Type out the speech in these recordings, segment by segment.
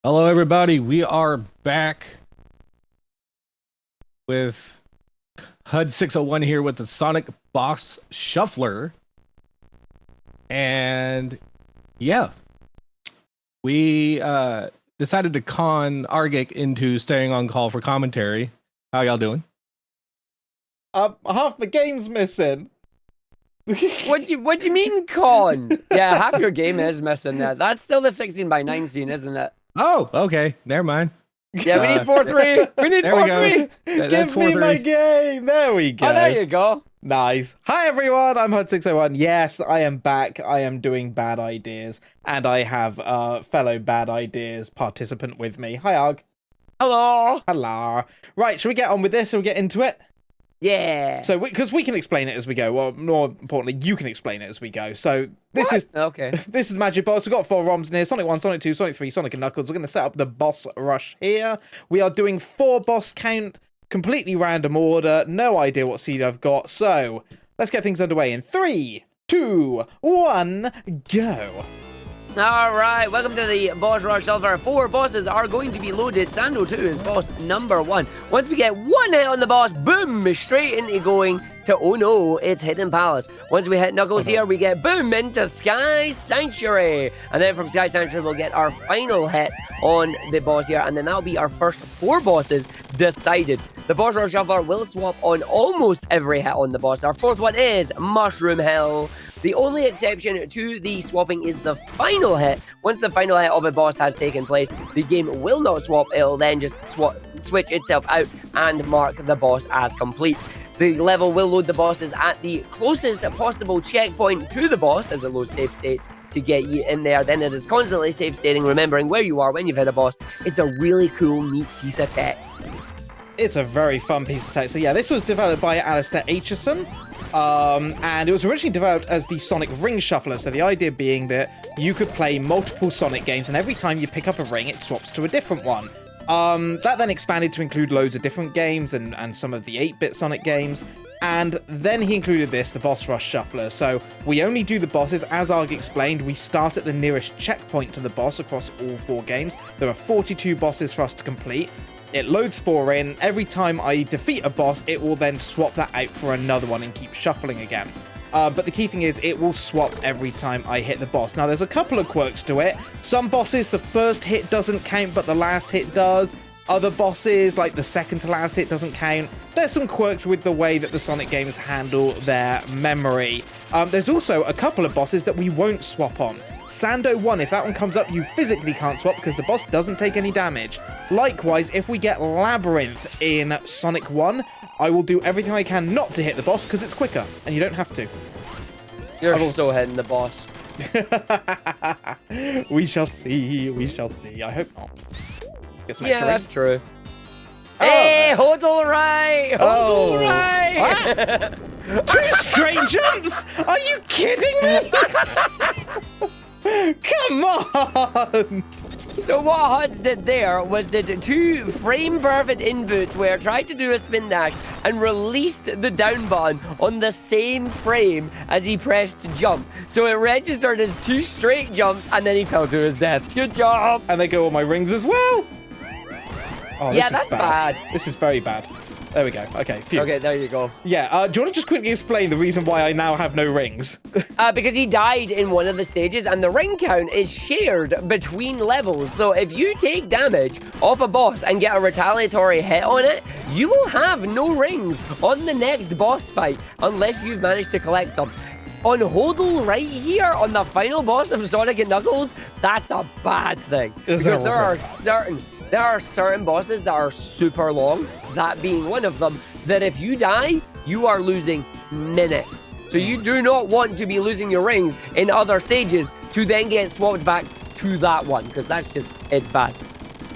Hello, everybody. We are back with HUD 601 here with the Sonic Boss Shuffler. And yeah, we decided to con Argic into staying on call for commentary. How y'all doing? Half my game's missing. What do you mean, con? Yeah, half your game is missing that. That's still the 16 by 9 scene, isn't it? Oh, okay. Never mind. Yeah, we need 4-3. We need 4-3. Give me my game. There we go. Oh, there you go. Nice. Hi, everyone. I'm HUD 601. Yes, I am back. I am doing bad ideas. And I have fellow bad ideas participant with me. Hi, Arg. Hello. Hello. Right, shall we get on with this? Shall we get into it? Yeah. So, because we can explain it as we go. Well, more importantly, you can explain it as we go. So, this is the Magic Boss. We've got 4 ROMs in here. Sonic 1, Sonic 2, Sonic 3, Sonic and Knuckles. We're going to set up the boss rush here. We are doing 4 boss count, completely random order. No idea what seed I've got. So, let's get things underway in 3, 2, 1, go. Alright, welcome to the boss rush shuffler. 4 bosses are going to be loaded. Sando 2 is boss number 1. Once we get 1 hit on the boss, boom, straight into going to, oh no, it's Hidden Palace. Once we hit Knuckles here, we get boom into Sky Sanctuary. And then from Sky Sanctuary, we'll get our final hit on the boss here. And then that'll be our first 4 bosses decided. The boss rush shuffler will swap on almost every hit on the boss. Our 4th one is Mushroom Hill. The only exception to the swapping is the final hit. Once the final hit of a boss has taken place, the game will not swap. It'll then just switch itself out and mark the boss as complete. The level will load the bosses at the closest possible checkpoint to the boss as it loads save states to get you in there. Then it is constantly save stating, remembering where you are when you've hit a boss. It's a really cool, neat piece of tech. It's a very fun piece of tech. So yeah, this was developed by Alistair Aitchison. And it was originally developed as the Sonic Ring Shuffler. So the idea being that you could play multiple Sonic games, and every time you pick up a ring, it swaps to a different one. That then expanded to include loads of different games and some of the 8-bit Sonic games. And then he included this, the Boss Rush Shuffler. So we only do the bosses, as Arg explained, we start at the nearest checkpoint to the boss across all 4 games. There are 42 bosses for us to complete. It loads 4 in. Every time I defeat a boss, it will then swap that out for another one and keep shuffling again. But the key thing is, it will swap every time I hit the boss. Now, there's a couple of quirks to it. Some bosses, the first hit doesn't count, but the last hit does. Other bosses, like the second to last hit, doesn't count. There's some quirks with the way that the Sonic games handle their memory. There's also a couple of bosses that we won't swap on. Sando 1, if that one comes up, you physically can't swap because the boss doesn't take any damage. Likewise, if we get Labyrinth in Sonic 1, I will do everything I can not to hit the boss because it's quicker, and you don't have to. You're still hitting the boss. We shall see, we shall see. I hope not. Get some extra that's rings. true. Oh. Hey, hodl right! Hodl right! 2 straight jumps? Are you kidding me? Come on! So what HUDs did there was did 2 frame perfect inputs where it tried to do a spin dash and released the down button on the same frame as he pressed jump. So it registered as 2 straight jumps and then he fell to his death. Good job! And they go on my rings as well. Oh, yeah, that's bad. This is very bad. There we go. Okay, phew. Okay, there you go. Yeah, do you want to just quickly explain the reason why I now have no rings? Because he died in one of the stages and the ring count is shared between levels. So if you take damage off a boss and get a retaliatory hit on it, you will have no rings on the next boss fight unless you've managed to collect some. On Hodl right here, on the final boss of Sonic and Knuckles, that's a bad thing. Because there are certain bosses that are super long, that being one of them, that if you die, you are losing minutes. So you do not want to be losing your rings in other stages to then get swapped back to that one, because that's just, it's bad.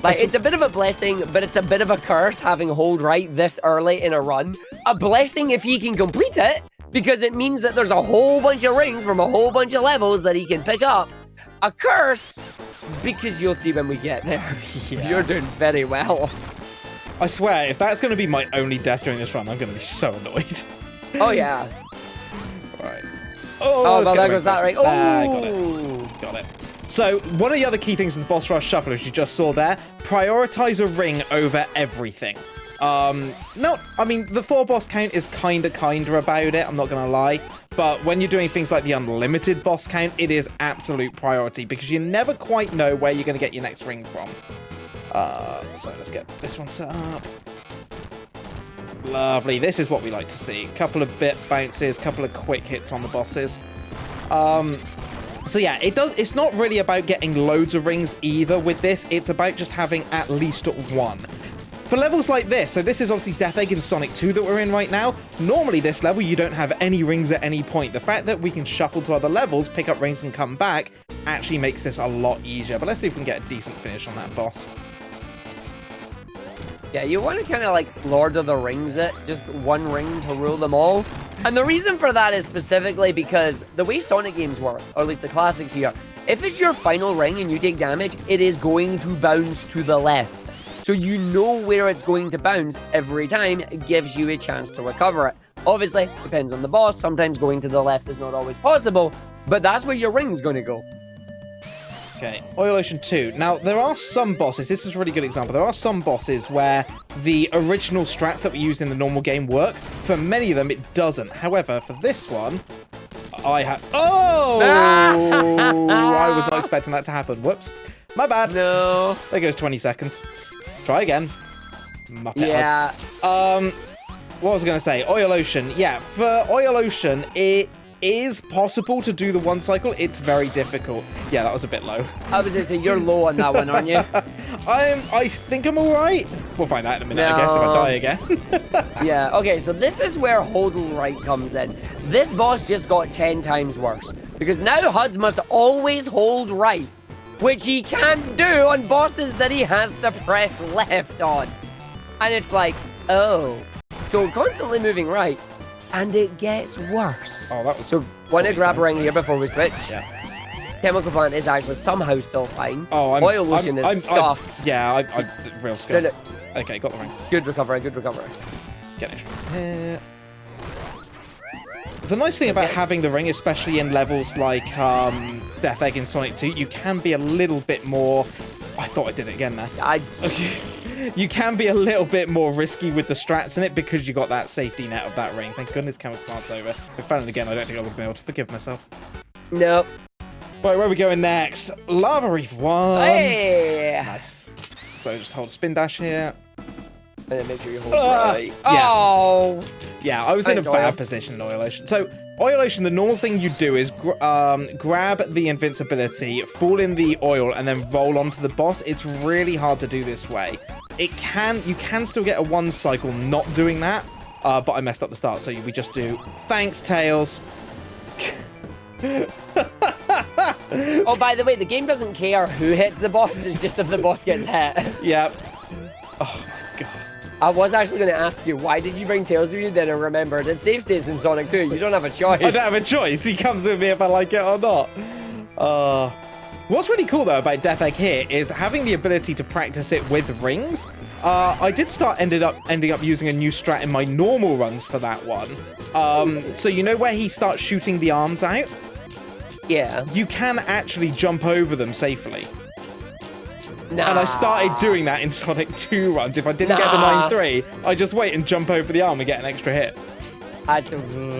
Like, it's a bit of a blessing, but it's a bit of a curse having hold right this early in a run. A blessing if he can complete it, because it means that there's a whole bunch of rings from a whole bunch of levels that he can pick up. A curse, because you'll see when we get there. Yeah. You're doing very well. I swear, if that's going to be my only death during this run, I'm going to be so annoyed. Oh, yeah. Right. Oh, well, there goes that right. Oh, got it. So one of the other key things in the boss rush shuffle, as you just saw there, prioritize a ring over everything. I mean, the 4 boss count is kinda about it, I'm not gonna lie. But when you're doing things like the unlimited boss count, it is absolute priority because you never quite know where you're gonna get your next ring from. So let's get this one set up. Lovely. This is what we like to see. A couple of bit bounces, couple of quick hits on the bosses. So yeah, it's not really about getting loads of rings either with this. It's about just having at least one. For levels like this, so this is obviously Death Egg in Sonic 2 that we're in right now. Normally this level, you don't have any rings at any point. The fact that we can shuffle to other levels, pick up rings and come back, actually makes this a lot easier. But let's see if we can get a decent finish on that boss. Yeah, you want to kind of like Lord of the Rings it, just one ring to rule them all. And the reason for that is specifically because the way Sonic games work, or at least the classics here, if it's your final ring and you take damage, it is going to bounce to the left. So you know where it's going to bounce every time. It gives you a chance to recover it. Obviously, depends on the boss. Sometimes going to the left is not always possible, but that's where your ring's going to go. Okay, Oil Ocean 2. Now, there are some bosses, this is a really good example, there are some bosses where the original strats that we use in the normal game work. For many of them, it doesn't. However, for this one, I have... Oh! I was not expecting that to happen. Whoops. My bad. No. There goes 20 seconds. Try again. Muppet Yeah. What was I going to say? Oil Ocean. Yeah, for Oil Ocean, it is possible to do the one cycle. It's very difficult. Yeah, that was a bit low. I was going to say, you're low on that one, aren't you? I think I'm all right. We'll find out in a minute, I guess, if I die again. Yeah, okay, so this is where holding right comes in. This boss just got 10 times worse. Because now HUDs must always hold right, which he can't do on bosses that he has to press left on. And it's like, oh. So constantly moving right, and it gets worse. Oh, that was... So, want to grab a ring here before we switch? Yeah. Chemical Plant is actually somehow still fine. Oh, Oil Ocean is scuffed. I'm real scuffed. Okay, got the ring. Good recovery, good recovery. Get it. The nice thing about having the ring, especially in levels like Death Egg in Sonic 2, you can be a little bit more... I thought I did it again there. You can be a little bit more risky with the strats in it because you got that safety net of that ring. Thank goodness Chemical Plant's over. If I found it again, I don't think I would be able to forgive myself. Nope. Right, where are we going next? Lava Reef 1. Hey! Nice. So just hold spin dash here. And then make sure you hold right. Yeah. Oh! Yeah, I was in a Thanks, bad Oil. position in Oil Ocean. So, Oil Ocean, the normal thing you do is grab the invincibility, fall in the oil, and then roll onto the boss. It's really hard to do this way. You can still get a one cycle not doing that, but I messed up the start, so we just do thanks, Tails. Oh, by the way, the game doesn't care who hits the boss, it's just if the boss gets hit. Yep. Oh my god. I was actually going to ask you, why did you bring Tails with you? Then I remembered, it's save states in Sonic 2. You don't have a choice. I don't have a choice. He comes with me if I like it or not. What's really cool, though, about Death Egg here is having the ability to practice it with rings. I did ended up using a new strat in my normal runs for that one. So you know where he starts shooting the arms out? Yeah. You can actually jump over them safely. Nah. And I started doing that in Sonic 2 runs. If I didn't get the 9-3, I just wait and jump over the arm and get an extra hit.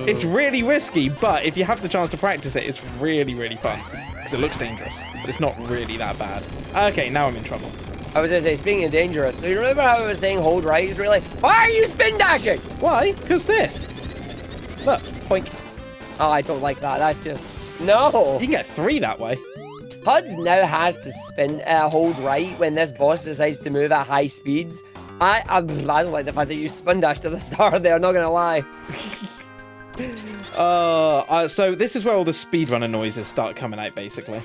It's really risky, but if you have the chance to practice it, it's really, really fun. Because it looks dangerous, but it's not really that bad. Okay, now I'm in trouble. I was going to say, speaking of dangerous, so you remember how I was saying hold right is really, why are you spin dashing? Why? Because this. Look, poink. Oh, I don't like that. That's just, no. You can get 3 that way. HUDs now has to spin, hold right when this boss decides to move at high speeds. I don't like the fact that you spin dash to the start there, not gonna lie. So this is where all the speedrunner noises start coming out, basically.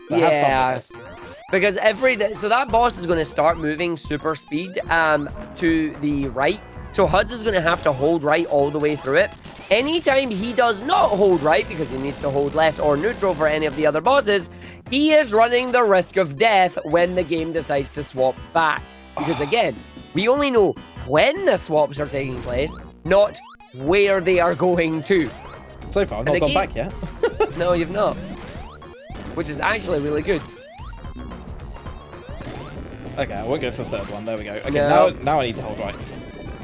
But yeah. have fun with this. So that boss is gonna start moving super speed to the right. So HUDs is gonna have to hold right all the way through it. Anytime he does not hold right, because he needs to hold left or neutral for any of the other bosses, he is running the risk of death when the game decides to swap back. Because again, we only know when the swaps are taking place, not where they are going to. So far, I've not gone back yet. No, you've not. which is actually really good. Okay, I won't go for the third one. There we go. Okay, No. now I need to hold right.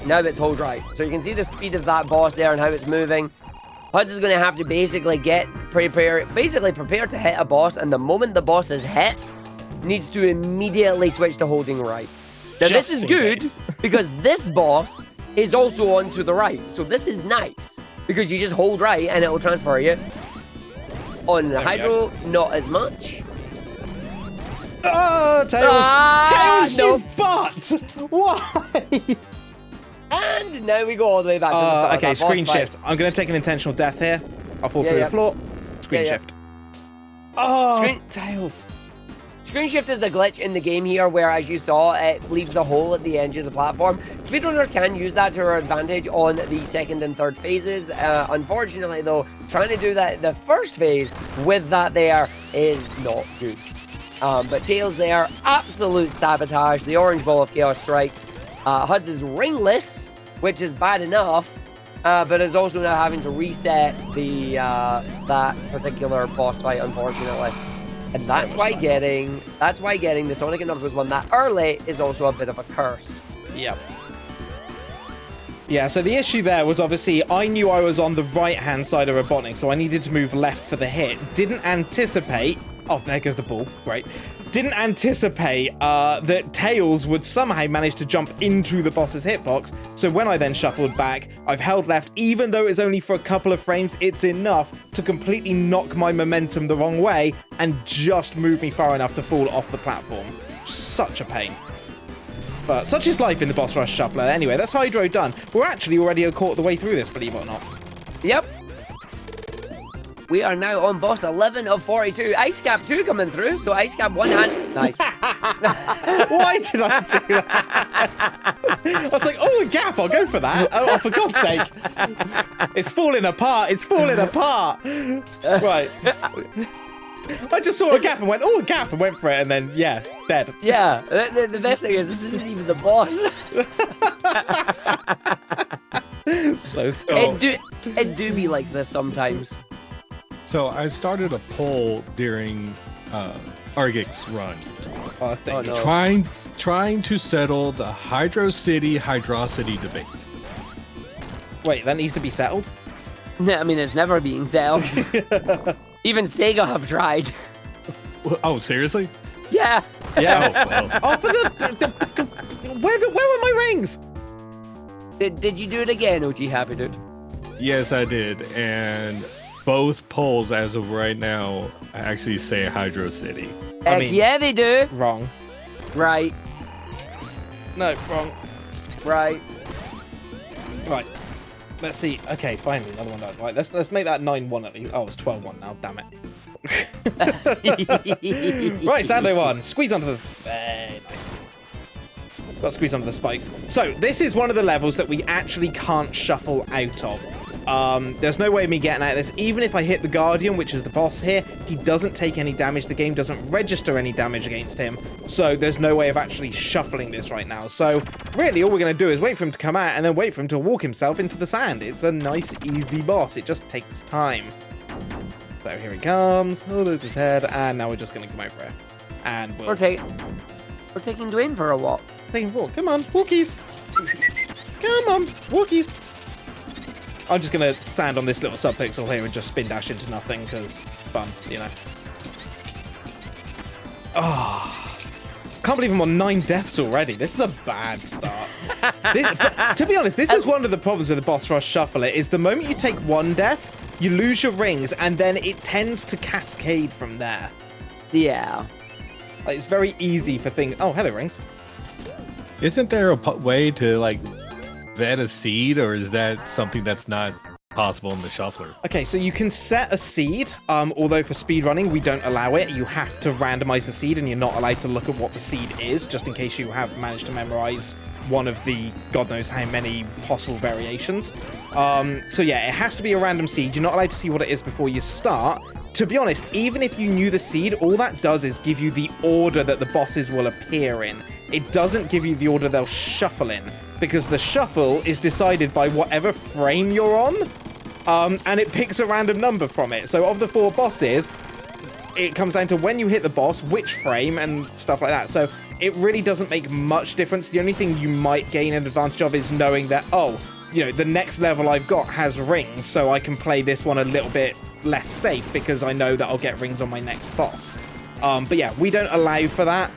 Now it's hold right. So you can see the speed of that boss there and how it's moving. Huds is going to have to basically prepare to hit a boss, and the moment the boss is hit, needs to immediately switch to holding right. Now this is good because this boss is also on to the right. So this is nice because you just hold right and it will transfer you. On Hydro, not as much. Oh, Tails! Tails, no. you butt! Why? And now we go all the way back to the start. Okay, of that screen boss shift. I'm going to take an intentional death here. I'll fall through yeah. the floor. Screen Yeah. shift. Oh, Tails. Screen shift is a glitch in the game here where, as you saw, it leaves a hole at the edge of the platform. Speedrunners can use that to their advantage on the second and third phases. Unfortunately, though, trying to do that the first phase with that there is not good. But Tails there, absolute sabotage. The orange ball of chaos strikes. Huds is ringless, which is bad enough, but is also now having to reset the that particular boss fight, unfortunately. And that's why getting the Sonic and Knuckles one that early is also a bit of a curse. Yep. Yeah, so the issue there was obviously I knew I was on the right-hand side of Robotnik, so I needed to move left for the hit. Didn't anticipate... Oh, there goes the ball. Great. Didn't anticipate that Tails would somehow manage to jump into the boss's hitbox. So when I then shuffled back, I've held left. Even though it's only for a couple of frames, it's enough to completely knock my momentum the wrong way and just move me far enough to fall off the platform. Such a pain. But such is life in the boss rush shuffler. Anyway, that's Hydro done. We're actually already a quarter of the way through this, believe it or not. Yep. We are now on boss 11 of 42. Ice Cap 2 coming through, so Ice Cap 1 hand. Nice. Why did I do that? I was like, oh, a gap, I'll go for that. Oh, for God's sake. It's falling apart. It's falling apart. Right. I just saw a gap and went, oh, a gap, and went for it, and then, yeah, dead. Yeah, the best thing is this isn't even the boss. So skull. It do be like this sometimes. So I started a poll during Argic's run, Oh, thank you. no. trying to settle the Hydro City Hydrocity debate. Wait, that needs to be settled? I mean, it's never being settled. Even Sega have tried. Oh, seriously? Yeah. Yeah. Oh, for where were my rings? Did you do it again, OG Happy Dude? Yes, I did, and both polls as of right now actually say Hydro City. Heck mean- yeah, they do. Wrong. Right. No, wrong. Right. Right. Let's see. Okay, finally, another one done. Right, let's make that 9-1 at least. Oh, it's 12-1 now. Damn it. Right, Sando one. Squeeze onto the... nice. Got to squeeze onto the spikes. So, this is one of the levels that we actually can't shuffle out of. There's no way of me getting out of this. Even if I hit the Guardian, which is the boss here, he doesn't take any damage. The game doesn't register any damage against him. So there's no way of actually shuffling this right now. So really, all we're going to do is wait for him to come out and then wait for him to walk himself into the sand. It's a nice, easy boss. It just takes time. So here he comes. Oh, there's his head. And now we're just going to come over here. And we'll... We're taking Dwayne for a walk. Take him forward. Come on, walkies. Come on, walkies. I'm just going to stand on this little subpixel here and just spin dash into nothing because fun, you know. Oh, can't believe I'm on 9 deaths already. This is a bad start. But to be honest, this is one of the problems with the boss rush shuffler is the moment you take 1 death, you lose your rings and then it tends to cascade from there. Yeah. Like, it's very easy for things. Oh, hello, rings. Isn't there a way to like vet a seed, or is that something that's not possible in the shuffler? Okay, so you can set a seed, although for speedrunning, we don't allow it. You have to randomize the seed, and you're not allowed to look at what the seed is, just in case you have managed to memorize one of the God knows how many possible variations. So yeah, it has to be a random seed. You're not allowed to see what it is before you start. To be honest, even if you knew the seed, all that does is give you the order that the bosses will appear in. It doesn't give you the order they'll shuffle in, because the shuffle is decided by whatever frame you're on, and it picks a random number from it. So of the 4 bosses, it comes down to when you hit the boss, which frame, and stuff like that. So it really doesn't make much difference. The only thing you might gain an advantage of is knowing that, oh, you know, the next level I've got has rings, so I can play this one a little bit less safe because I know that I'll get rings on my next boss. But yeah, we don't allow for that,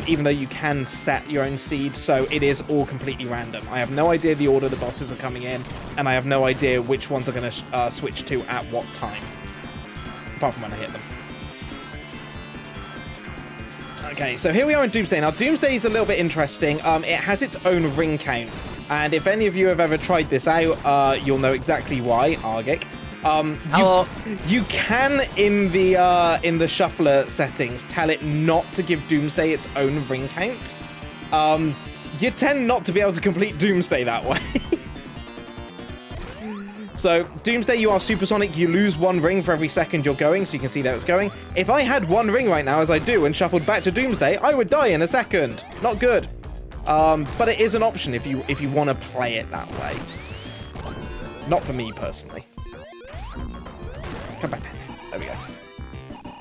even though you can set your own seed, so it is all completely random. I have no idea the order the bosses are coming in, and I have no idea which ones are going to switch to at what time, apart from when I hit them. Okay, so here we are in Doomsday. Now, Doomsday is a little bit interesting. It has its own ring count, and if any of you have ever tried this out, you'll know exactly why, Argic. You can in the shuffler settings tell it not to give Doomsday its own ring count. You tend not to be able to complete Doomsday that way. So Doomsday, you are supersonic. You lose 1 ring for every second you're going, so you can see that it's going. If I had 1 ring right now, as I do, and shuffled back to Doomsday, I would die in a second. Not good. But it is an option if you want to play it that way. Not for me personally. Come back. There we go.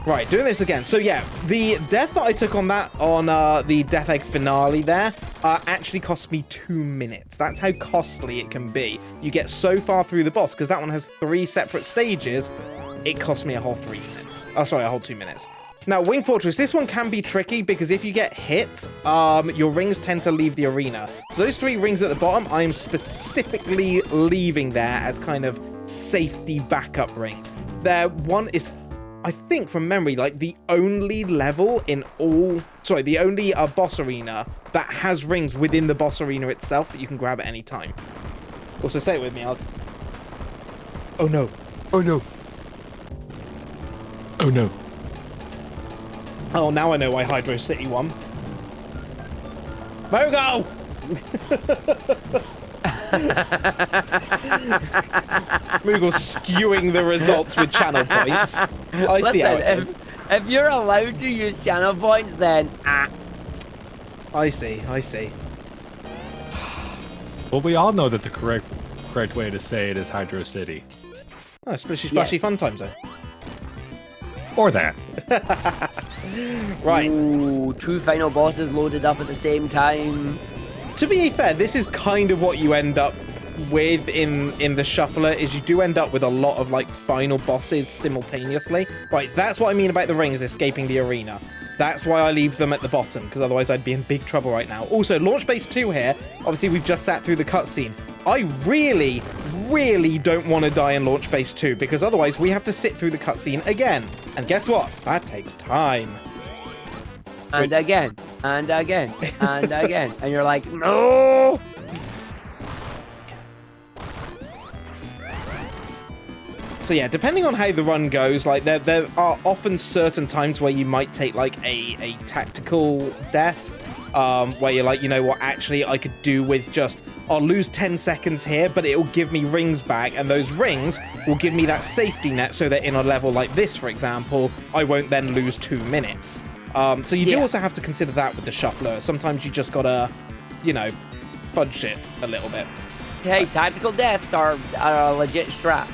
Right, doing this again. So yeah, the death that I took on the Death Egg finale there actually cost me 2 minutes. That's how costly it can be. You get so far through the boss, because that one has 3 separate stages, it cost me a whole 3 minutes. Oh, sorry, a whole 2 minutes. Now, Wing Fortress, this one can be tricky, because if you get hit, your rings tend to leave the arena. So those 3 rings at the bottom, I am specifically leaving there as kind of safety backup rings. There, one is, I think from memory, like the only level in all, sorry, the only boss arena that has rings within the boss arena itself that you can grab at any time. Also, say it with me, Oh no. Oh no. Oh no. Oh, now I know why Hydro City won. Mogo! Moogle skewing the results with channel points. I see how it is. If you're allowed to use channel points, then I see. Well, we all know that the correct way to say it is Hydro City. Oh, Splishy Splashy Fun Time Zone. Or that. Right. Ooh, 2 final bosses loaded up at the same time. To be fair, this is kind of what you end up with in the shuffler, is you do end up with a lot of like final bosses simultaneously. Right, that's what I mean about the rings escaping the arena. That's why I leave them at the bottom, because otherwise I'd be in big trouble right now. Also, Launch Base 2 here, obviously we've just sat through the cutscene. I really don't want to die in Launch Base 2, because otherwise we have to sit through the cutscene again. And guess what? That takes time. And again, and again, and again. And you're like, no! So yeah, depending on how the run goes, like there are often certain times where you might take like a tactical death, where you're like, you know what, actually I could do with just, I'll lose 10 seconds here, but it'll give me rings back, and those rings will give me that safety net so that in a level like this, for example, I won't then lose 2 minutes. So you do also have to consider that with the shuffler. Sometimes you just gotta, you know, fudge it a little bit. Hey, tactical deaths are a legit strat.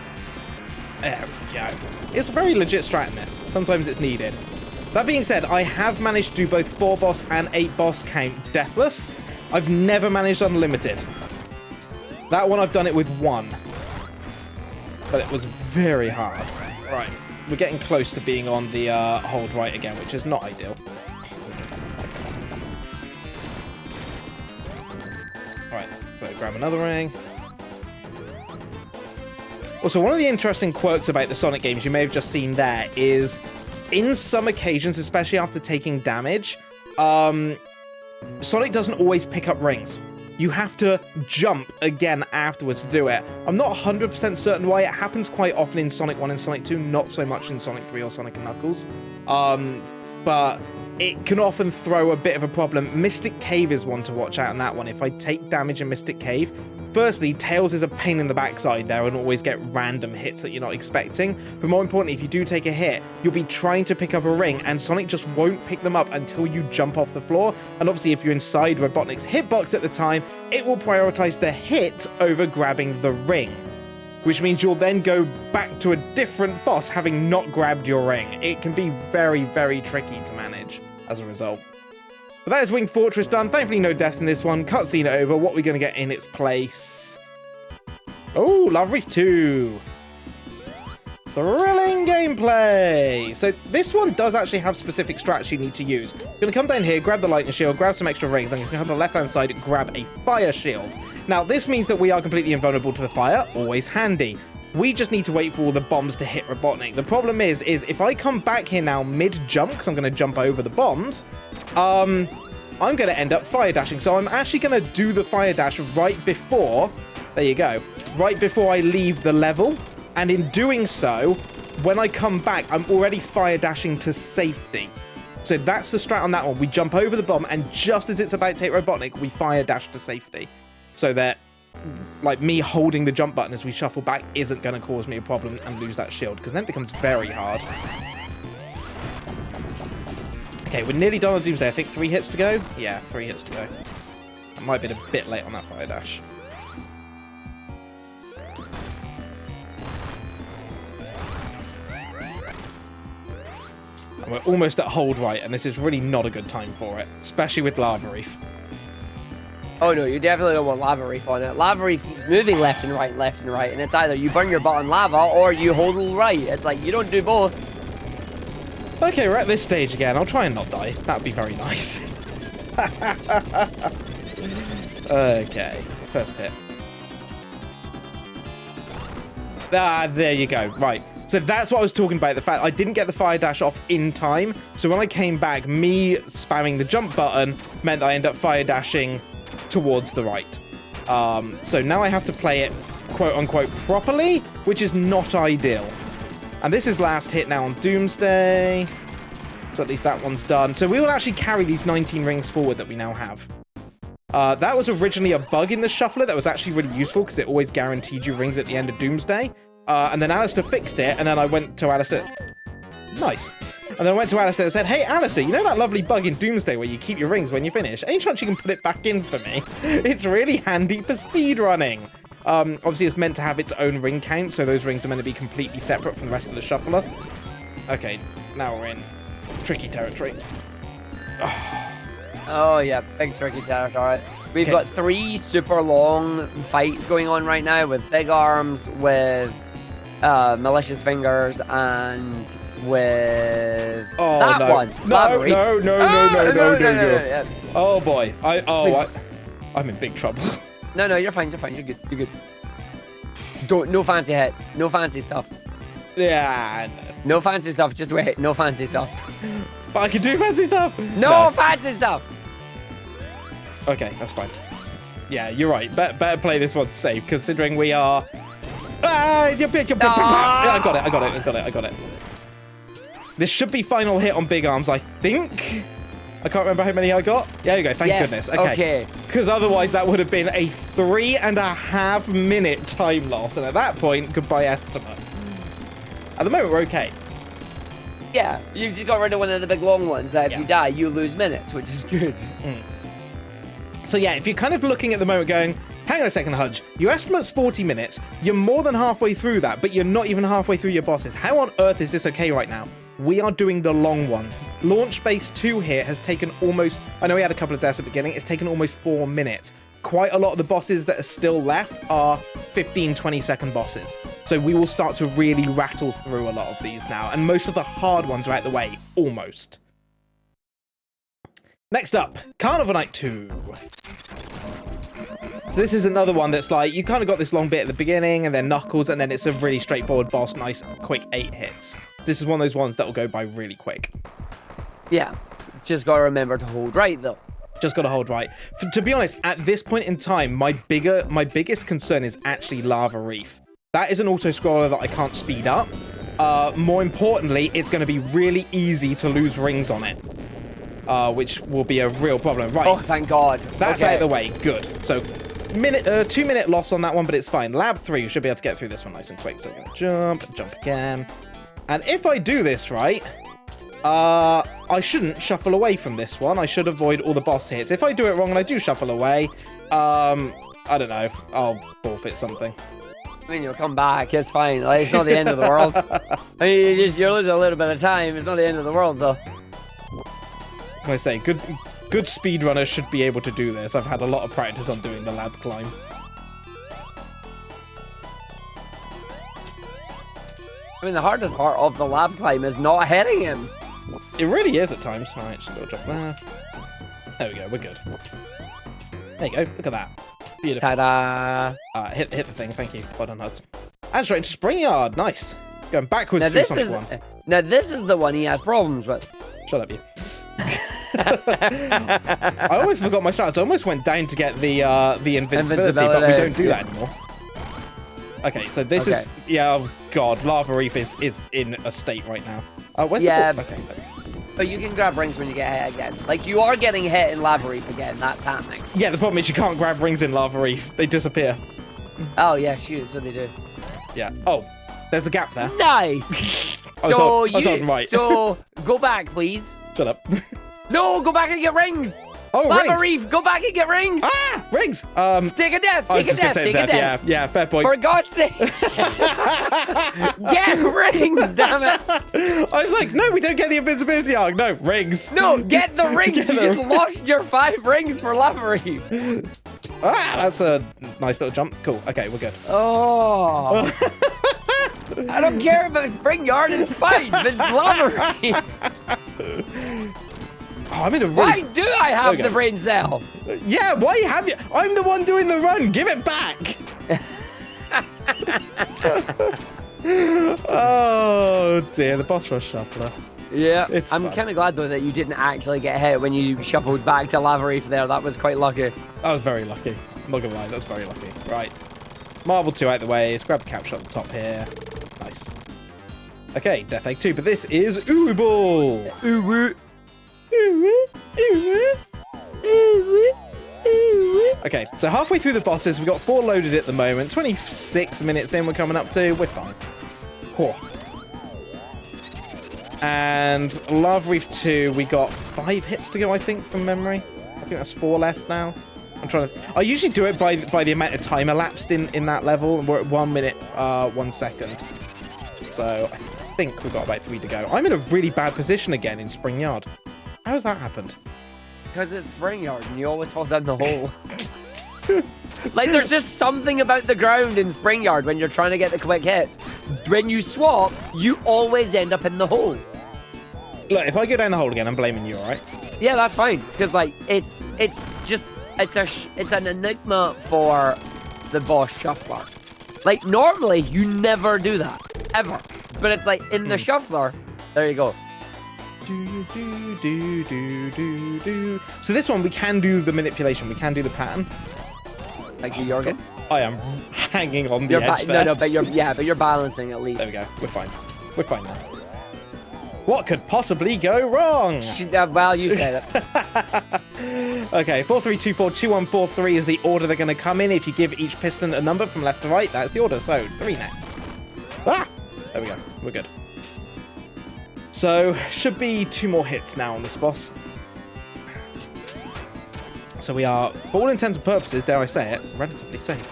There we go. It's a very legit strat in this. Sometimes it's needed. That being said, I have managed to do both 4 boss and 8 boss count deathless. I've never managed unlimited. That one I've done it with 1. But it was very hard. Right. We're getting close to being on the hold right again, which is not ideal. Alright, so grab another ring. Also, one of the interesting quirks about the Sonic games you may have just seen there is, in some occasions, especially after taking damage, Sonic doesn't always pick up rings. You have to jump again afterwards to do it. I'm not 100% certain why. It happens quite often in Sonic 1 and Sonic 2, not so much in Sonic 3 or Sonic & Knuckles. But it can often throw a bit of a problem. Mystic Cave is one to watch out on that one. If I take damage in Mystic Cave, firstly, Tails is a pain in the backside there and always get random hits that you're not expecting. But more importantly, if you do take a hit, you'll be trying to pick up a ring and Sonic just won't pick them up until you jump off the floor. And obviously, if you're inside Robotnik's hitbox at the time, it will prioritize the hit over grabbing the ring. which means you'll then go back to a different boss having not grabbed your ring. It can be very, very tricky to manage as a result. But that is Winged Fortress done. Thankfully, no deaths in this one. Cutscene over. What are we going to get in its place? Oh, Lava Reef 2. Thrilling gameplay. So this one does actually have specific strats you need to use. You're going to come down here, grab the lightning shield, grab some extra rings, and you're going to come to the left-hand side, grab a fire shield. Now, this means that we are completely invulnerable to the fire. Always handy. We just need to wait for all the bombs to hit Robotnik. The problem is if I come back here now mid-jump, because I'm going to jump over the bombs, I'm going to end up fire dashing. So I'm actually going to do the fire dash right before, there you go, right before I leave the level. And in doing so, when I come back, I'm already fire dashing to safety. So that's the strat on that one. We jump over the bomb, and just as it's about to hit Robotnik, we fire dash to safety. So that, like, me holding the jump button as we shuffle back isn't going to cause me a problem and lose that shield, because then it becomes very hard. Okay, we're nearly done on Doomsday. I think 3 hits to go. Yeah, 3 hits to go. I might have been a bit late on that fire dash. And we're almost at hold right, and this is really not a good time for it, especially with Lava Reef. Oh no, you definitely don't want Lava Reef on it. Lava Reef keeps moving left and right, and it's either you burn your butt on lava or you hold right. It's like, you don't do both. Okay, we're at this stage again. I'll try and not die. That'd be very nice. Okay, first hit. Ah, there you go. Right. So that's what I was talking about. The fact I didn't get the fire dash off in time. So when I came back, me spamming the jump button meant I end up fire dashing towards the right. So now I have to play it quote unquote properly, which is not ideal. And this is last hit now on Doomsday. So at least that one's done. So we will actually carry these 19 rings forward that we now have. That was originally a bug in the shuffler that was actually really useful because it always guaranteed you rings at the end of Doomsday. And then Alistair fixed it, and then I went to Alistair. Nice. And then I went to Alistair and said, hey, Alistair, you know that lovely bug in Doomsday where you keep your rings when you finish? Any chance you can put it back in for me? It's really handy for speedrunning. Obviously, it's meant to have its own ring count, so those rings are meant to be completely separate from the rest of the shuffler. Okay, now we're in tricky territory. Oh yeah, big tricky territory. We've got 3 super long fights going on right now with big arms, with malicious fingers, and with that one. No. Oh boy, I'm in big trouble. No, you're fine. You're good. No fancy hits. No fancy stuff. Yeah. No fancy stuff. Just wait. No fancy stuff. But I can do fancy stuff. No fancy stuff. Okay, that's fine. Yeah, you're right. Better play this one safe, considering we are. I got it. This should be final hit on big arms, I think. I can't remember how many I got. There you go. Thank goodness. Okay. Because otherwise, that would have been a 3.5 minute time loss, and at that point, goodbye estimate. At the moment, we're okay. Yeah, you just got rid of one of the big long ones. That if you die, you lose minutes, which is good. So yeah, if you're kind of looking at the moment going, hang on a second, Hudge, your estimate's 40 minutes. You're more than halfway through that, but you're not even halfway through your bosses. How on earth is this okay right now? We are doing the long ones. Launch Base 2 here has taken almost, I know we had a couple of deaths at the beginning, it's taken almost 4 minutes. Quite a lot of the bosses that are still left are 15, 20-second bosses. So we will start to really rattle through a lot of these now, and most of the hard ones are out the way, almost. Next up, Carnival Night 2. So this is another one that's like, you kind of got this long bit at the beginning, and then Knuckles, and then it's a really straightforward boss, nice, quick 8 hits. This is one of those ones that will go by really quick. Yeah, just got to remember to hold right, though. Just got to hold right. To be honest, at this point in time, my biggest concern is actually Lava Reef. That is an auto-scroller that I can't speed up. More importantly, it's going to be really easy to lose rings on it. Which will be a real problem. Right. Oh, thank God. That's out of the way. Good. So, 2-minute loss on that one, but it's fine. Lab 3, you should be able to get through this one nice and quick. So, I'm going to jump again. And if I do this right, I shouldn't shuffle away from this one. I should avoid all the boss hits. If I do it wrong and I do shuffle away, I don't know. I'll forfeit something. I mean, you'll come back. It's fine. Like, it's not the end of the world. I mean, you're losing a little bit of time. It's not the end of the world, though. Like I say, good speedrunners should be able to do this. I've had a lot of practice on doing the lab climb. I mean, the hardest part of the lab climb is not hitting him. It really is at times. All right, just a little drop there. There we go. We're good. There you go. Look at that. Beautiful. Ta-da! Hit the thing. Thank you. Well done, Huds. And straight into Spring Yard. Nice. Going backwards Now through this Sonic is 1. now this is the one he has problems with. Shut up, you. I always forgot my strats. I almost went down to get the invincibility, but we don't do that anymore. Okay, so this is... Yeah, oh God. Lava Reef is in a state right now. Where's the ball? Okay. But you can grab rings when you get hit again. Like, you are getting hit in Lava Reef again. That's happening. Yeah, the problem is you can't grab rings in Lava Reef. They disappear. Oh, yeah, shoot. So they do. Yeah. Oh, there's a gap there. Nice! I was on right. So, go back, please. Shut up. No, go back and get rings! Oh, Lava rings. Reef, go back and get rings! Ah, rings! Take a death, take a death, take a death. Yeah, fair point. For God's sake! Get rings, damn it! I was like, no, we don't get the invincibility arc. No, rings. No, get the rings! Get You them. just lost your 5 rings for Lava Reef! Ah, that's a nice little jump. Cool. Okay, we're good. Oh! I don't care about Spring Yard, it's fine, but it's Lava Reef! Oh, I'm in a really... Why do I have the brain cell? Yeah, why have you? I'm the one doing the run. Give it back. Oh dear, the boss rush shuffler. Yeah, It's I'm fun. kind of glad though that you didn't actually get hit when you shuffled back to Lava Reef there. That was quite lucky. I was very lucky. I'm not gonna lie, that was very lucky. Right, Marble 2 out the way. Let's grab the capture at the top here. Nice. Okay, Death Egg 2, but this is Uwu Ball. Ooh, Okay, so halfway through the bosses, we've got 4 loaded at the moment. 26 minutes in, we're coming up to. We're fine. Whoa. And Lava Reef 2, we got 5 hits to go, I think, from memory. I think that's 4 left now. I'm trying to... I usually do it by the amount of time elapsed in that level, and we're at 1 minute, 1 second. So I think we've got about 3 to go. I'm in a really bad position again in Spring Yard. How has that happened? because it's Spring Yard and you always fall down the hole. Like, there's just something about the ground in Spring Yard when you're trying to get the quick hits. When you swap, you always end up in the hole. Look, if I go down the hole again, I'm blaming you, all right? Yeah, that's fine. Because, like, it's an enigma for the boss shuffler. Like, normally, you never do that. Ever. But it's like, in the shuffler, there you go. So this one, we can do the manipulation. We can do the pattern. Like the Jorgen. I am hanging on the edge there. No, but you're balancing at least. There we go. We're fine. We're fine now. What could possibly go wrong? Well, you said it. Okay, 4, 3, 2, 4, 2, 1, 4, 3 is the order they're going to come in. If you give each piston a number from left to right, that's the order. So 3 next. Ah! There we go. We're good. So should be 2 more hits now on this boss. So we are, for all intents and purposes, dare I say it, relatively safe.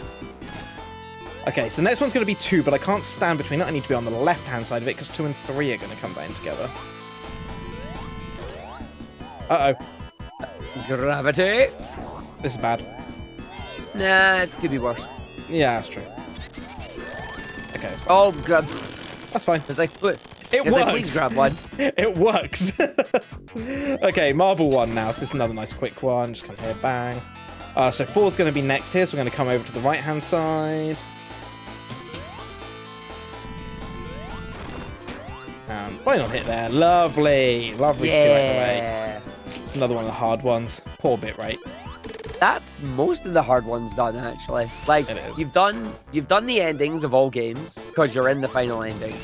Okay, so next one's going to be 2, but I can't stand between that. I need to be on the left-hand side of it because 2 and 3 are going to come down together. Uh-oh. Gravity. This is bad. Nah, it could be worse. Yeah, that's true. Okay, that's fine. Oh, God. That's fine. It's like, look. It works. works. Like, please grab one. It works. Okay, Marble 1 now. So this is another nice quick one. Just come here, bang. So 4's going to be next here. So we're going to come over to the right-hand side. And final hit there. Lovely. Lovely. 2 out the way. It's another one of the hard ones. Poor bit rate. That's most of the hard ones done, actually. Like, It is. you've done the endings of all games because you're in the final ending.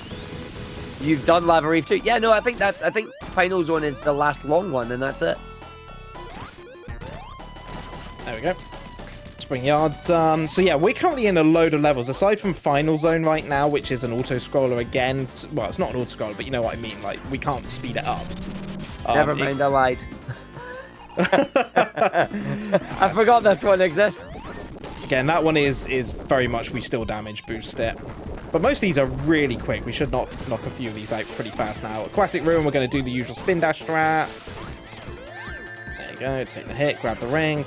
You've done Lava Reef 2. Yeah, no, I think Final Zone is the last long one, and that's it. There we go. Spring Yard done. So yeah, we're currently in a load of levels. Aside from Final Zone right now, which is an auto-scroller again. Well, it's not an auto-scroller, but you know what I mean. Like, we can't speed it up. Never mind, I lied. I forgot this one exists. Again, that one is very much we still damage boost it. But most of these are really quick. We should knock a few of these out pretty fast now. Aquatic Ruin, we're going to do the usual spin dash strat. There you go. Take the hit, grab the ring.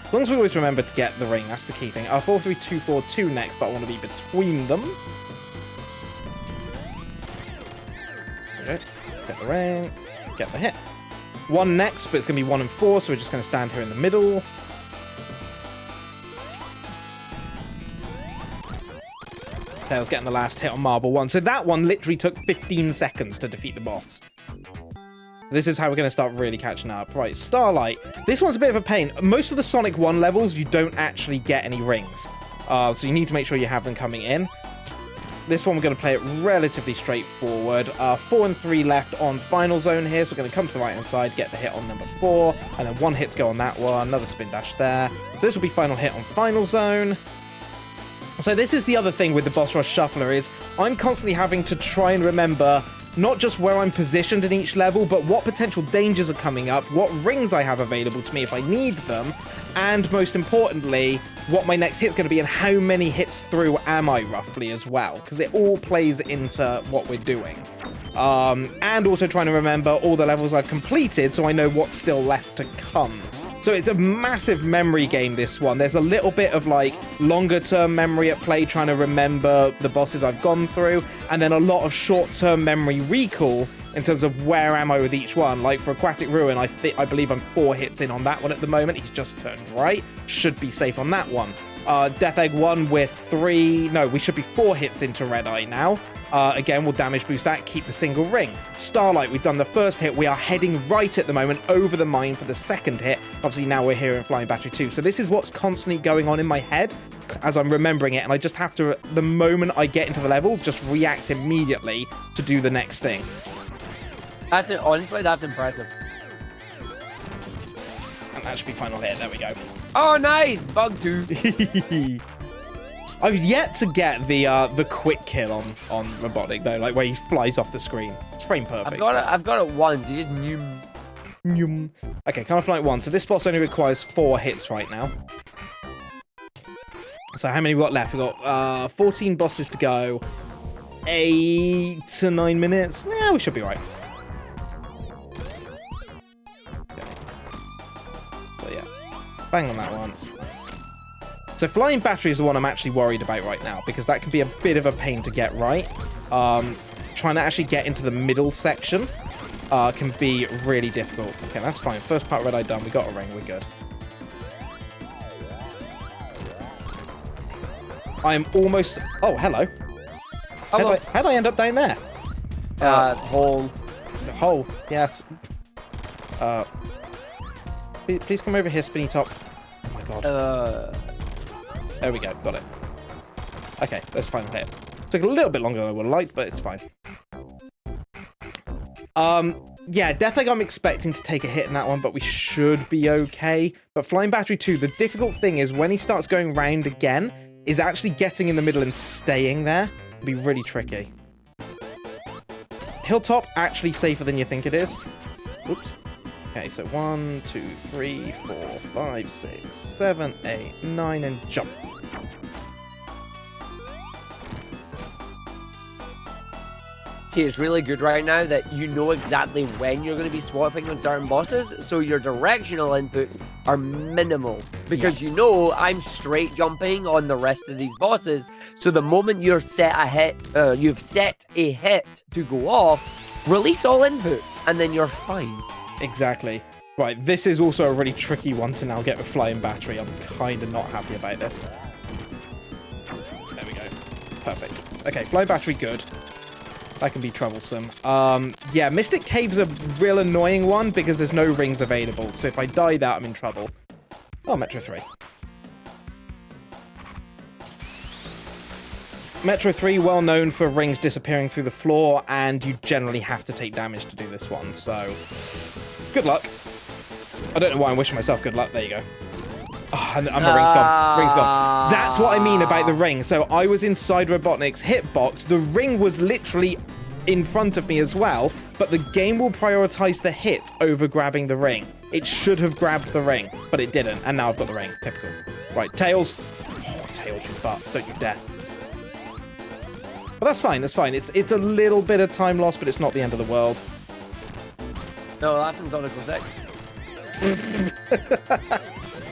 As long as we always remember to get the ring, that's the key thing. 4, 3, 2, 4, 2 next, but I want to be between them. Okay. Get the ring, get the hit. 1 next, but it's going to be 1 and 4, so we're just going to stand here in the middle. Tails getting the last hit on Marble 1. So that one literally took 15 seconds to defeat the boss. This is how we're going to start really catching up. Right, Starlight. This one's a bit of a pain. Most of the Sonic 1 levels, you don't actually get any rings. So you need to make sure you have them coming in. This one, we're going to play it relatively straightforward. 4 and 3 left on Final Zone here. So we're going to come to the right-hand side, get the hit on number 4. And then 1 hit to go on that one. Another spin dash there. So this will be final hit on Final Zone. So this is the other thing with the Boss Rush Shuffler is I'm constantly having to try and remember not just where I'm positioned in each level, but what potential dangers are coming up, what rings I have available to me if I need them, and most importantly, what my next hit's going to be and how many hits through am I roughly as well, because it all plays into what we're doing. And also trying to remember all the levels I've completed so I know what's still left to come. So it's a massive memory game, this one. There's a little bit of, like, longer-term memory at play, trying to remember the bosses I've gone through, and then a lot of short-term memory recall in terms of where am I with each one. Like, for Aquatic Ruin, I believe I'm 4 hits in on that one at the moment. He's just turned right. Should be safe on that one. Death Egg 1, we're 3... No, we should be 4 hits into Red Eye now. Again, we'll damage boost that, keep the single ring. Starlight, we've done the first hit. We are heading right at the moment over the mine for the second hit. Obviously, now we're here in Flying Battery 2. So this is what's constantly going on in my head as I'm remembering it. And I just have to, the moment I get into the level, just react immediately to do the next thing. Honestly, that's impressive. And that should be final hit. There we go. Oh, nice! Bug 2. I've yet to get the quick kill on Robotic though, like where he flies off the screen. It's frame perfect. I've got it once. He just knew. Okay, can't fly 1. So this boss only requires 4 hits right now. So how many we got left? We got 14 bosses to go. 8 to 9 minutes. Yeah, we should be right. Okay. So yeah, bang on that once. So Flying Battery is the one I'm actually worried about right now, because that can be a bit of a pain to get right. Trying to actually get into the middle section can be really difficult. Okay, that's fine. First part Red Eye done. We got a ring. We're good. I'm almost... Oh, hello. How did I end up down there? Hole. The hole, yes. Please come over here, Spinny Top. Oh my god. There we go, got it. Okay, that's final hit. Took a little bit longer than I would have liked, but it's fine. Yeah, Death Egg I'm expecting to take a hit in that one, but we should be okay. But Flying Battery 2, the difficult thing is when he starts going round again, is actually getting in the middle and staying there. It'll be really tricky. Hilltop, actually safer than you think it is. Oops. Okay, so 1, 2, 3, 4, 5, 6, 7, 8, 9, and jump. See, it's really good right now that you know exactly when you're going to be swapping on certain bosses, so your directional inputs are minimal. Because you know I'm straight jumping on the rest of these bosses, so the moment you've set a hit to go off, release all input, and then you're fine. Exactly. Right, this is also a really tricky one to now get with Flying Battery. I'm kind of not happy about this. There we go. Perfect. Okay, Flying Battery, good. That can be troublesome. Yeah, Mystic Cave's a real annoying one because there's no rings available. So if I die that, I'm in trouble. Oh, Metro 3. Metro 3, well known for rings disappearing through the floor, and you generally have to take damage to do this one, so good luck. I don't know why I'm wishing myself good luck. There you go. Oh, and the ring's gone. Ring's gone. That's what I mean about the ring. So I was inside Robotnik's hitbox. The ring was literally in front of me as well, but the game will prioritize the hit over grabbing the ring. It should have grabbed the ring, but it didn't, and now I've got the ring. Typical. Right, Tails. Oh, Tails, you butt. Don't you dare. But that's fine, that's fine. It's a little bit of time lost, but it's not the end of the world. No, that's in Sonic 06.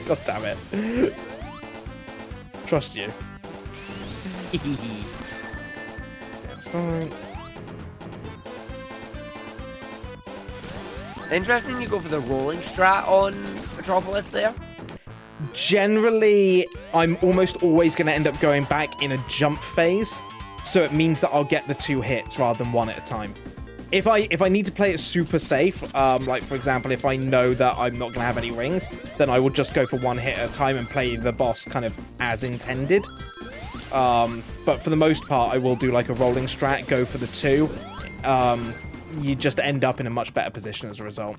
God damn it. Trust you. That's fine. Interesting you go for the rolling strat on Metropolis there. Generally, I'm almost always going to end up going back in a jump phase. So it means that I'll get the 2 hits rather than 1 at a time. If I need to play it super safe, like for example, if I know that I'm not going to have any rings, then I will just go for 1 hit at a time and play the boss kind of as intended. But for the most part, I will do like a rolling strat, go for the 2. You just end up in a much better position as a result.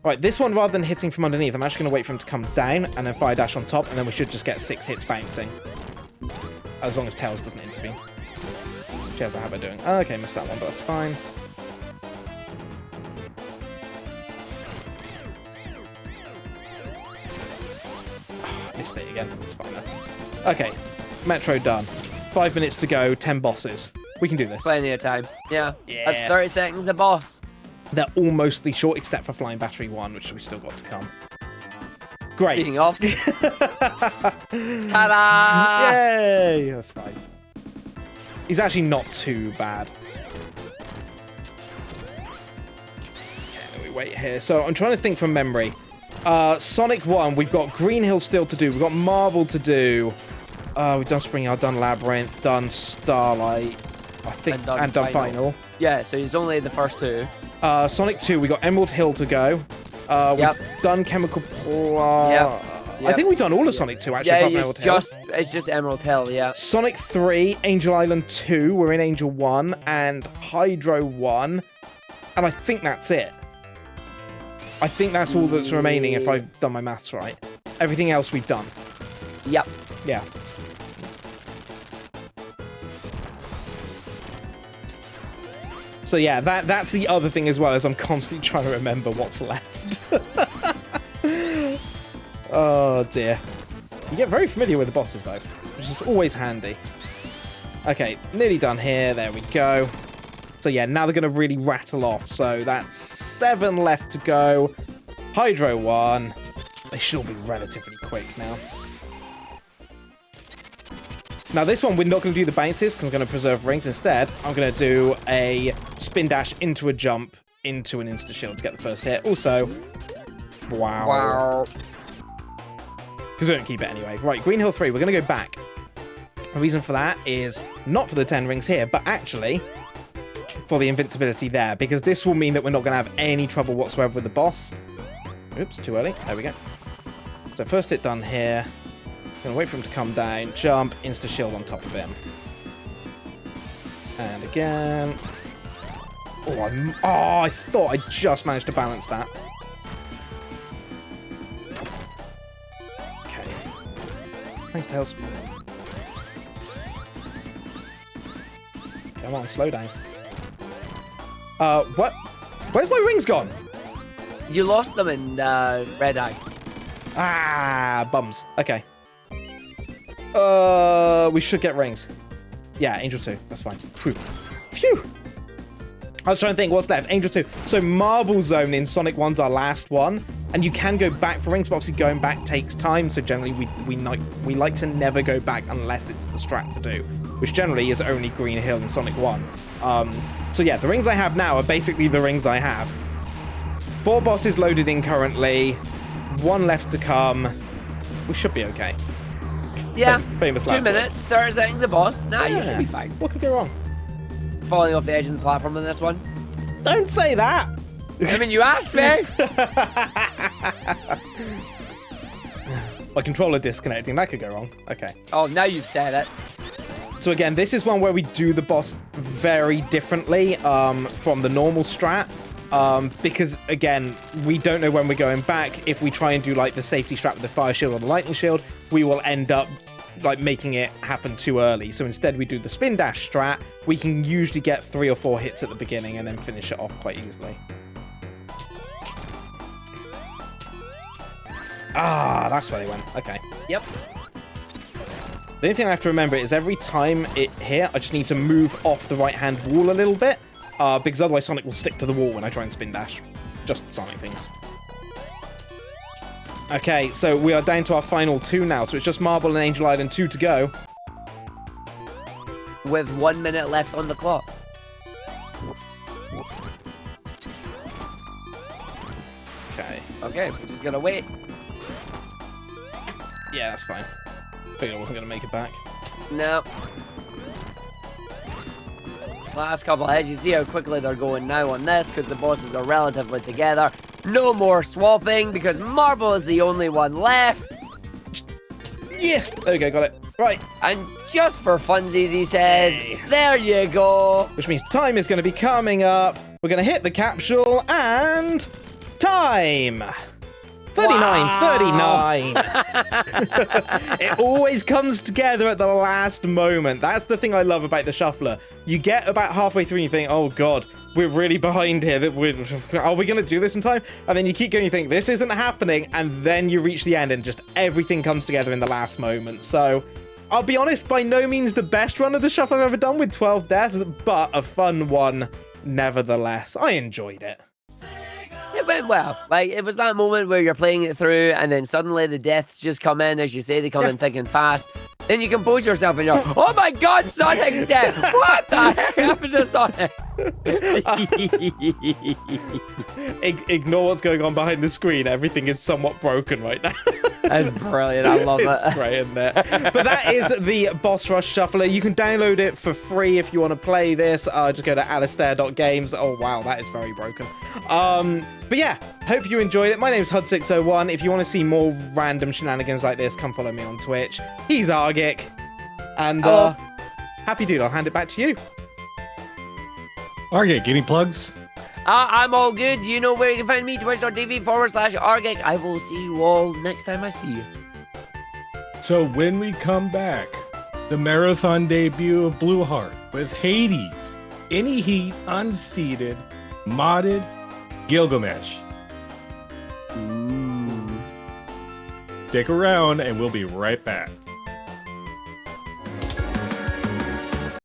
Right, this one, rather than hitting from underneath, I'm actually going to wait for him to come down and then fire dash on top, and then we should just get 6 hits bouncing. As long as Tails doesn't intervene. She has a habit of doing. Oh, okay, missed that one, but that's fine. Oh, missed it again. It's fine though. Okay, Metro done. 5 minutes to go, 10 bosses. We can do this. Plenty of time. Yeah. Yeah. That's 30 seconds a boss. They're all mostly short, except for Flying Battery 1, which we still got to come. Great. Speaking of. Ta-da! Yay! That's fine. He's actually not too bad. Okay, we wait here. So I'm trying to think from memory. Sonic 1, we've got Green Hill still to do. We've got Marble to do. We've done Spring Yard, done Labyrinth, done Starlight, I think, and done Final. Yeah, so it's only the first 2. Sonic 2, we got Emerald Hill to go. We've done Chemical Plant. I think we've done all of Sonic 2, actually. Yeah, it's just Emerald Hill, yeah. Sonic 3, Angel Island 2, we're in Angel 1, and Hydro 1. And I think that's it. I think that's all that's remaining, if I've done my maths right. Everything else we've done. Yep. Yeah. So yeah, that's the other thing as well, as I'm constantly trying to remember what's left. Oh dear. You get very familiar with the bosses though, which is always handy. Okay, nearly done here. There we go. So yeah, now they're going to really rattle off. So that's 7 left to go. Hydro 1. They should all be relatively quick now. Now this one, we're not going to do the bounces because I'm going to preserve rings. Instead, I'm going to do a spin dash into a jump into an insta shield to get the first hit. Also, wow. Because we don't keep it anyway. Right, Green Hill 3, we're going to go back. The reason for that is not for the 10 rings here, but actually for the invincibility there, because this will mean that we're not going to have any trouble whatsoever with the boss. Oops, too early. There we go. So first hit done here. Going to wait for him to come down, jump, insta-shield on top of him. And again. Oh, I thought I just managed to balance that. Okay. Thanks, Tails. Come on, slow down. What? Where's my rings gone? You lost them in Red Eye. Ah, bums. Okay. We should get rings. Yeah, Angel 2. That's fine. Phew. I was trying to think what's left. Angel 2. So Marble Zone in Sonic 1's our last one. And you can go back for rings, but obviously going back takes time. So generally we like to never go back unless it's the strat to do, which generally is only Green Hill and Sonic 1. So yeah, the rings I have now are basically the rings I have. 4 bosses loaded in currently. 1 left to come. We should be okay. Yeah, famous 2 minutes, 30 seconds a boss. Nah, you should be fine. What could go wrong? Falling off the edge of the platform on this one. Don't say that! I mean, you asked me! My controller disconnecting, that could go wrong. Okay. Oh, now you've said it. So again, this is one where we do the boss very differently from the normal strat. Because again, we don't know when we're going back. If we try and do like the safety strat with the fire shield or the lightning shield, we will end up like making it happen too early. So instead we do the spin dash strat. We can usually get 3 or 4 hits at the beginning and then finish it off quite easily. Ah, that's where they went. Okay. Yep. The only thing I have to remember is every time it hit, I just need to move off the right-hand wall a little bit, because otherwise Sonic will stick to the wall when I try and spin dash. Just Sonic things. Okay, so we are down to our final 2 now, so it's just Marble and Angel Island 2 to go. With 1 minute left on the clock. Okay. Okay, we're just gonna wait. Yeah, that's fine. Figured I wasn't going to make it back. No. Last couple hits, you see how quickly they're going now on this, because the bosses are relatively together. No more swapping, because Marble is the only one left. Yeah! There we go, got it. Right. And just for funsies, he says, there you go. Which means time is going to be coming up. We're going to hit the capsule, and... time! 39. It always comes together at the last moment. That's the thing I love about the shuffler. You get about halfway through and you think, oh god, we're really behind here. Are we going to do this in time? And then you keep going, you think, this isn't happening. And then you reach the end and just everything comes together in the last moment. So, I'll be honest, by no means the best run of the shuffle I've ever done with 12 deaths, but a fun one nevertheless. I enjoyed it. It went well. Like, it was that moment where you're playing it through and then suddenly the deaths just come in, as you say, they come in thick and fast. Then you compose yourself and you're, oh my god, Sonic's dead! What the heck happened to Sonic? Ignore what's going on behind the screen. Everything is somewhat broken right now. That's brilliant. I love it. It's great, isn't it? But that is the Boss Rush Shuffler. You can download it for free if you want to play this. Just go to alistair.games. Oh, wow, that is very broken. But yeah, hope you enjoyed it. My name is Hud601. If you want to see more random shenanigans like this, come follow me on Twitch. He's Argic. And happy dude, I'll hand it back to you. Argate, any plugs? I'm all good. You know where you can find me, twitch.tv/Argic. I will see you all next time I see you. So when we come back, the marathon debut of Blue Heart with Hades, Any Heat, Unseated, Modded, Gilgamesh. Ooh. Stick around and we'll be right back.